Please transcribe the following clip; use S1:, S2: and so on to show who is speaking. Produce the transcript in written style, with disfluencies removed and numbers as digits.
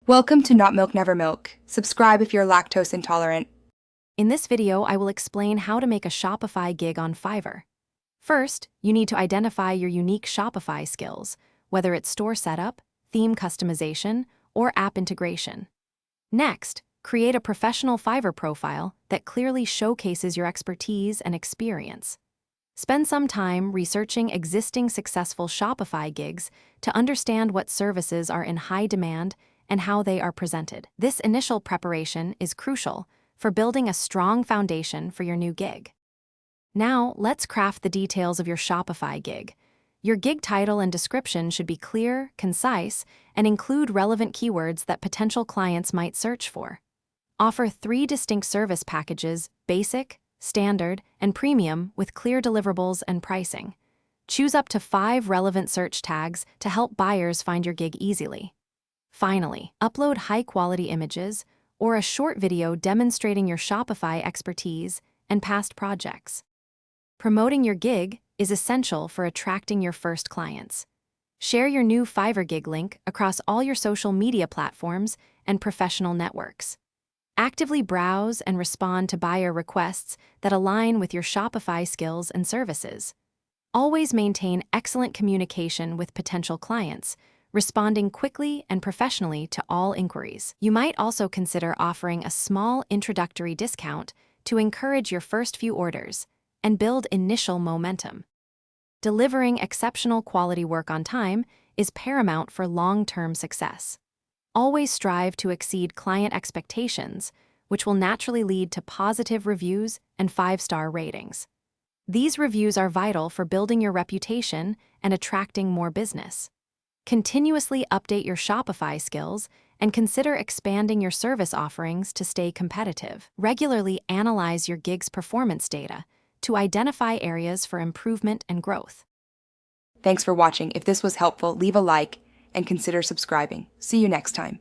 S1: Welcome to Not Milk Never Milk. Subscribe if you're lactose intolerant.
S2: In this video, I will explain how to make a Shopify gig on Fiverr. First, you need to identify your unique Shopify skills, whether it's store setup, theme customization, or app integration. Next, create a professional Fiverr profile that clearly showcases your expertise and experience. Spend some time researching existing successful Shopify gigs to understand what services are in high demand and how they are presented. This initial preparation is crucial for building a strong foundation for your new gig. Now, let's craft the details of your Shopify gig. Your gig title and description should be clear, concise, and include relevant keywords that potential clients might search for. Offer 3 distinct service packages: basic, standard, and premium, with clear deliverables and pricing. Choose up to 5 relevant search tags to help buyers find your gig easily. Finally, upload high-quality images or a short video demonstrating your Shopify expertise and past projects. Promoting your gig is essential for attracting your first clients. Share your new Fiverr gig link across all your social media platforms and professional networks. Actively browse and respond to buyer requests that align with your Shopify skills and services. Always maintain excellent communication with potential clients, responding quickly and professionally to all inquiries. You might also consider offering a small introductory discount to encourage your first few orders and build initial momentum. Delivering exceptional quality work on time is paramount for long-term success. Always strive to exceed client expectations, which will naturally lead to positive reviews and 5-star ratings. These reviews are vital for building your reputation and attracting more business. Continuously update your Shopify skills and consider expanding your service offerings to stay competitive. Regularly analyze your gig's performance data to identify areas for improvement and growth.
S1: Thanks for watching. If this was helpful, leave a like and consider subscribing. See you next time.